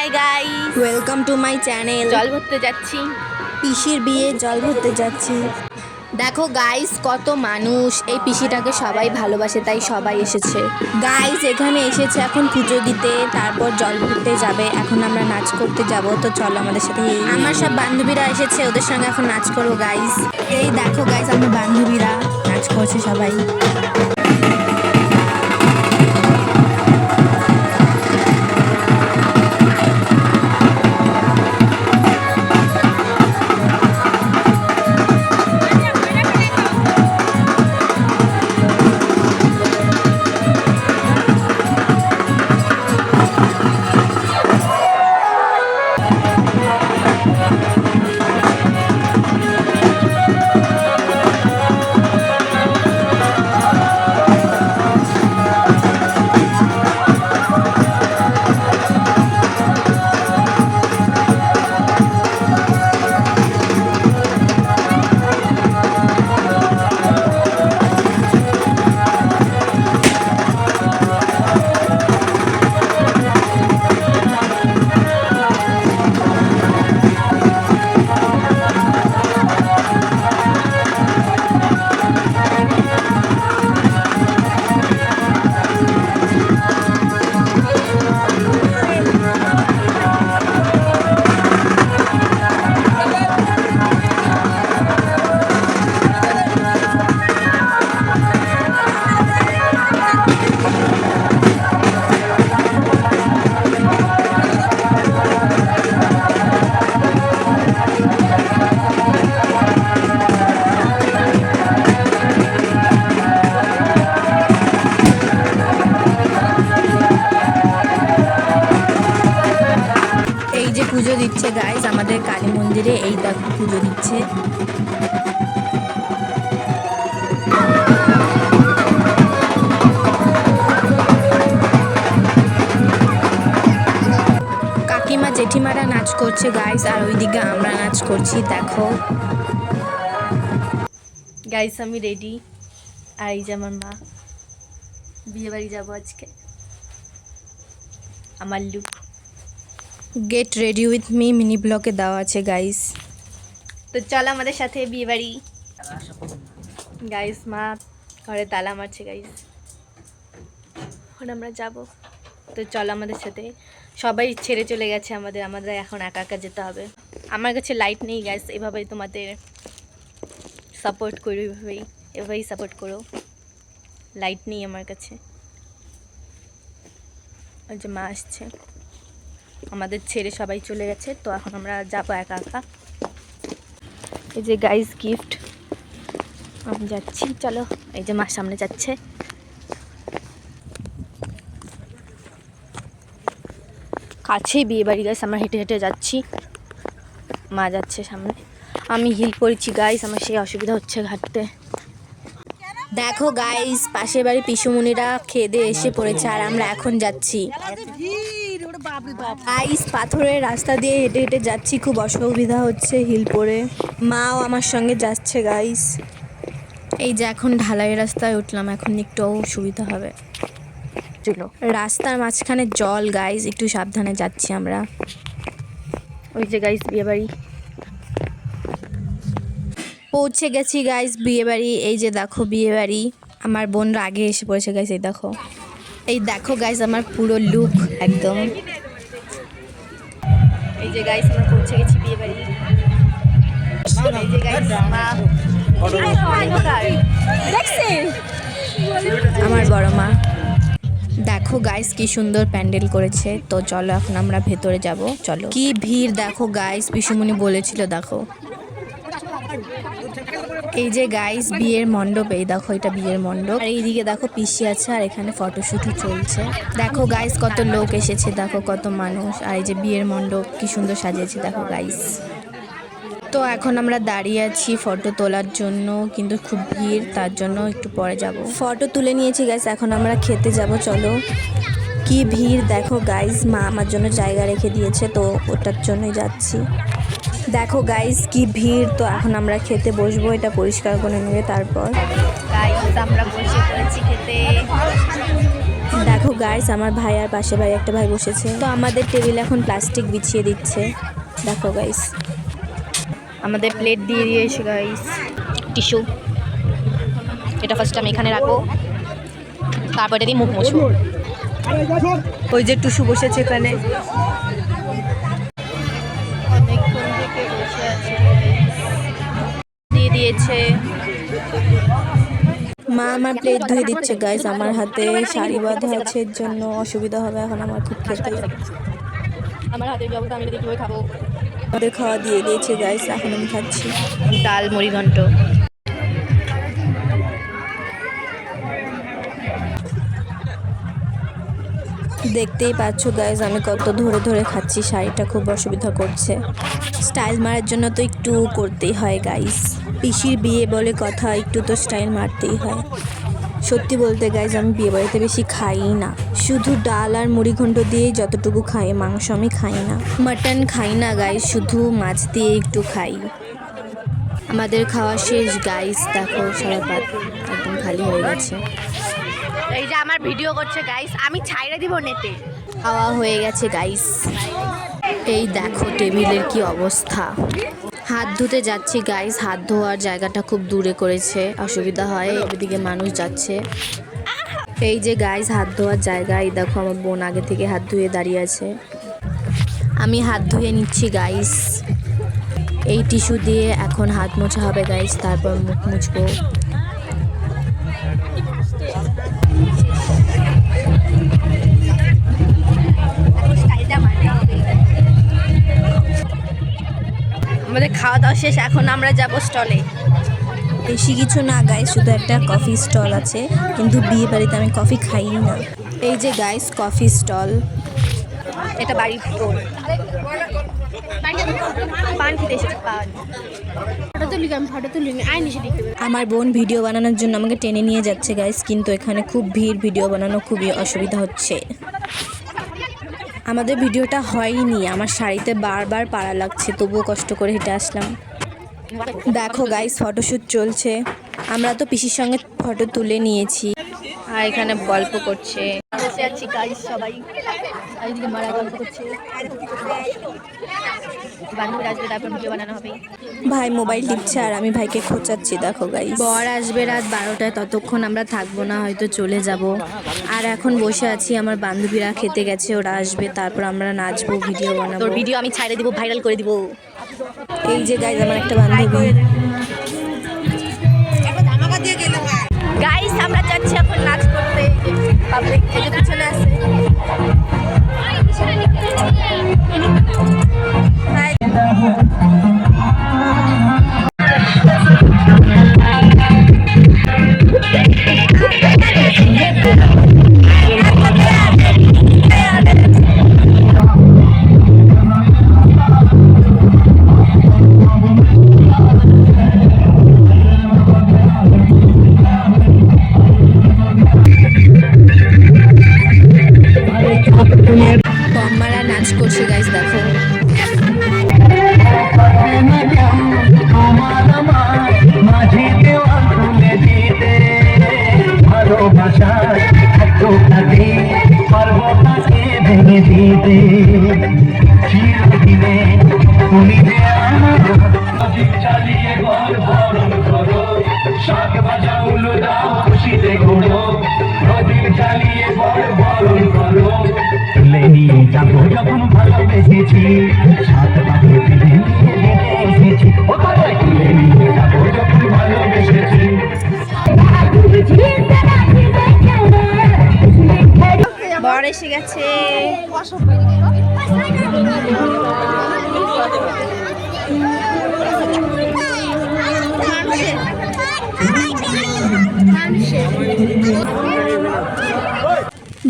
Hi guys, welcome to my channel. জল ভরতে যাচ্ছি, পিসির বিয়ে জল ভরতে যাচ্ছি। দেখো গাইস, কত মানুষ। এই পিসিটাকে সবাই ভালোবাসে, তাই সবাই এসেছে। গাইস এখানে এসেছে এখন পুজো দিতে, তারপর জল ভরতে যাবে। এখন আমরা নাচ করতে যাব, তো চলো আমাদের সাথে। আমার সব বান্ধবীরা এসেছে, ওদের সঙ্গে এখন নাচ করবো গাইস। এই দেখো গাইস, আমার বান্ধবীরা নাচ করছে সবাই। পুজো দিচ্ছে গাইস আমাদের কালী মন্দিরে। এই দেখো পুজো দিচ্ছে। কাকিমা জেঠিমারা নাচ করছে গাইস, আর ওইদিকে আমরা নাচ করছি। দেখো গাইস আমি রেডি, আর এই যে আমার মা। বিয়ে বাড়ি যাবো আজকে। আমার look get ready with me mini ব্লকে দেওয়া আছে গাইস। তো চলো আমাদের সাথে বিয়ে বাড়ি। গাইস মা ঘরে তালা মারছে গাইস, এখন আমরা যাব। তো চলো আমাদের সাথে। সবাই ছেড়ে চলে গেছে আমাদের এখন একা একা যেতে হবে। আমার কাছে লাইট নেই গাইস, এভাবেই তোমাদের সাপোর্ট করো, এভাবেই সাপোর্ট করো। লাইট নেই আমার কাছে। ওই যে মা আসছে, আমাদের ছেড়ে সবাই চলে গেছে, তো এখন আমরা যাবো একা একা। এই যে গাইস গিফট, আমি যাচ্ছি। চলো, এই যে মার সামনে যাচ্ছে। কাছেই বিয়ে বাড়ি গাইস, আমরা হেঁটে হেঁটে যাচ্ছি, মা যাচ্ছে সামনে। আমি হিল পরেছি গাইস, আমার সেই অসুবিধা হচ্ছে ঘাটতে। দেখো গাইস, পাশের বাড়ি পিসুমণিরা খেদে এসে পড়েছে, আর আমরা এখন যাচ্ছি। গাইস পাথরের রাস্তা দিয়ে হেঁটে হেঁটে যাচ্ছি, খুব অসুবিধা হচ্ছে হিল পরে। মাও আমার সঙ্গে যাচ্ছে গাইস। এই যে এখন ঢালাই রাস্তায় উঠলাম, এখন একটু সুবিধা হবে। রাস্তার মাঝখানে জল গাইস, একটু সাবধানে যাচ্ছি আমরা। ওই যে গাইস বিয়ে বাড়ি পৌঁছে গেছি গাইস বিয়ে বাড়ি। এই যে দেখো বিয়ে বাড়ি, আমার বোনরা আগে এসে পড়েছে গাইস। এই দেখো গাইস আমার পুরো লুক একদম। এই যে গাইস আমরা পৌঁছে গেছি বিয়ে বাড়ি। এই যে গাইস মা, আমার বড় মা। দেখো গাইস কি সুন্দর প্যান্ডেল করেছে। তো চলো এখন আমরা ভেতরে যাব। চলো, কি ভিড় দেখো গাইস, পিসুমণি বলেছিল। দেখো এই যে গাইস বিয়ের মণ্ডপ, এই দেখো এটা বিয়ের মণ্ডপ। আর এইদিকে দেখো পিসি আছে, আর এখানে ফটোশুটও চলছে। দেখো গাইস কত লোক এসেছে, দেখো কত মানুষ। আর এই যে বিয়ের মণ্ডপ কি সুন্দর সাজিয়েছে দেখো গাইস। তো এখন আমরা দাঁড়িয়ে আছি ফটো তোলার জন্য, কিন্তু খুব ভিড়, তার জন্য একটু পরে যাব। ফটো তুলে নিয়েছি গাইস, এখন আমরা খেতে যাব। চলো, কি ভিড় দেখো গাইস। মা আমার জন্য জায়গা রেখে দিয়েছে, তো ওটার জন্যই যাচ্ছি। দেখো গাইস কি ভিড়। তো এখন আমরা খেতে বসবো, এটা পরিষ্কার করে নেবে তারপর। গাইস আমরা বসে পড়েছি খেতে। দেখো গাইস, আমার ভাই আর পাশে ভাই একটা ভাই বসেছে। তো আমাদের টেবিল এখন প্লাস্টিক বিছিয়ে দিচ্ছে। দেখো গাইস, আমাদের প্লেট দিয়ে দিয়েছে গাইস। টিস্যু, এটা ফার্স্ট আমি এখানে রাখবো, তারপর এটা দিয়ে মুখ মুছবো। ওই যে টুসু বসেছে এখানে, অনেকক্ষণ থেকে বসে আছে, দিয়ে দিয়েছে। মা আমার প্লেট ধুয়ে দিচ্ছে গাইস। আমার হাতে শাড়ি বাঁধা আছে, এর জন্য অসুবিধা হবে এখন আমার খুব খেতে। আমার হাতে যে অবস্থা, আমি এটা কীভাবে খাবো? আমাদের খাওয়া দিয়ে দিয়েছে গাইস, এখন আমি খাচ্ছি। ডাল মুড়ি ঘন্ট। দেখতেই পাচ্ছ গাইস আমি কত ধরে ধরে খাচ্ছি, শাড়িটা খুব অসুবিধা করছে। স্টাইল মারার জন্য তো একটু করতেই হয় গাইস, পিসির বিয়ে বলে কথা, একটু তো স্টাইল মারতেই হয়। সত্যি বলতে গাইস, আমি বিয়ে বাড়িতে বেশি খাই না, শুধু ডাল আর মুড়ি ঘন্ট দিয়েই যতটুকু খাই, মাংস আমি খাই না, মাটন খাই না গাইস, শুধু মাছ দিয়ে একটু খাই। আমাদের খাওয়া শেষ গাইস, দেখো সারা পাত একদম খালি হয়ে গেছে। এই যে আমার ভিডিও করছে গাইস, আমি ছাইড়ে দিব নেটে। খাওয়া হয়ে গেছে গাইস। এই দেখো টেবিলের কি অবস্থা। হাত ধুতে যাচ্ছি গাইস, হাত ধোয়ার জায়গাটা খুব দূরে করেছে, অসুবিধা হয়, এদিকে মানুষ যাচ্ছে। এই যে গাইস হাত ধোয়ার জায়গা, এই দেখো আমার বোন আগে থেকে হাত ধুয়ে দাঁড়িয়ে আছে, আমি হাত ধুয়ে নিচ্ছি গাইস। এই টিস্যু দিয়ে এখন হাত মোছা হবে গাইস, তারপর মুখ মুছবো। আমাদের খাওয়া দাওয়া শেষ, এখন আমরা যাব স্টলে। বেশি কিছু না গাইস, শুধু একটা কফি স্টল আছে, কিন্তু বিয়ে বাড়িতে আমি কফি খাই না। এই যে গাইস কফি স্টল, এটা বাড়ির ফোন। পান খেতে এসেছে, পান। ফটো তুলি আইনি সেটি। আমার বোন ভিডিও বানানোর জন্য আমাকে টেনে নিয়ে যাচ্ছে গাইস, কিন্তু এখানে খুব ভিড়, ভিডিও বানানো খুবই অসুবিধা হচ্ছে। আমাদের ভিডিওটা হয়নি, আমার শাড়িতে বারবার পাড়া লাগছে, তবুও কষ্ট করে হেঁটে আসলাম। দেখো গাইস ফটোশ্যুট চলছে, আমরা তো পিসির সঙ্গে ফটো তুলে নিয়েছি। আর এখানে গল্প করছে, বসে আছি গাইস সবাই, আর এদিকে মারা গল্প করছে। বান্ধবী আসবে, তারপর ভিডিও বানানো হবে। ভাই মোবাইল টিপছে আর আমি ভাইকে খোঁচাচ্ছি। দেখো গাইস, বর আসবে রাত 12টায়, ততক্ষণ আমরা থাকবো না, হয়তো চলে যাব। আর এখন বসে আছি, আমার বান্ধবীরা খেতে গেছে, ওরা আসবে, তারপর আমরা নাচবো, ভিডিও বানাবো। তোর ভিডিও আমি ছাইড়ে দিব, ভাইরাল করে দিব। এই যে গাইস আমার একটা বান্ধবী। গাইস আমরা যাচ্ছি এখন নাচ করতে, পাবলিক এই যে পিছনে আছে। বম্মারা নাচ করছে গাইস, দেখো। শাক ভাজা উলো দাও খুশিতে ঘোরো, নদীর চালিয়ে বড় বরণ করো, তুলে নিয়ে যাবো যখন ভালোবেসেছি, সাত পাখি ফিরে নিয়ে এসেছি, ও তাই তুলে নিয়ে যাবো যখন ভালোবেসেছি। বর এসে গেছে।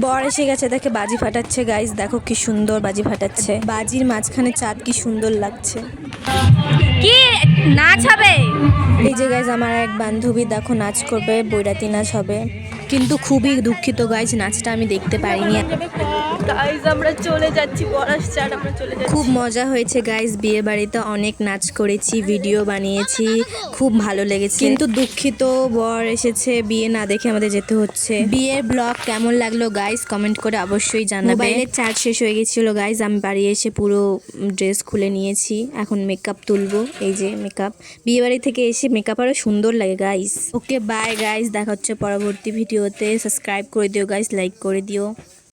বর এসে গেছে, দেখে বাজি ফাটাচ্ছে গাইস, দেখো কি সুন্দর বাজি ফাটাচ্ছে, বাজির মাঝখানে চাঁদ কি সুন্দর লাগছে। কি নাচ হবে? এই যে গাইস আমার এক বান্ধবী দেখো নাচ করবে, বৈরাতি নাচ হবে। কিন্তু খুবই দুঃখিত গাইজ, নাচটা আমি দেখতে পারিনি। গাইজ আমরা চলে যাচ্ছি বরাস চাট, আমরা চলে যাচ্ছি। খুব মজা হয়েছে গাইজ, বিয়ে বাড়িতে অনেক নাচ করেছি, ভিডিও বানিয়েছি, খুব ভালো লেগেছে। কিন্তু দুঃখিত বর এসেছে, বিয়ে না দেখে আমাদের যেতে হচ্ছে। বিয়ের ব্লগ কেমন লাগলো গাইজ কমেন্ট করে অবশ্যই জানাবে। মোবাইলের চার্জ শেষ হয়ে গেছিল গাইজ, আমি বাড়ি এসে পুরো ড্রেস খুলে নিয়েছি, এখন মেকআপ তুলবো। এই যে মেকআপ, বিয়ে বাড়ি থেকে এসে মেকআপ আরও সুন্দর লাগে গাইজ। ওকে বাই গাইজ, দেখা হচ্ছে পরবর্তী ভিডিওতে। সাবস্ক্রাইব করে দিও গাইজ, লাইক করে দিও।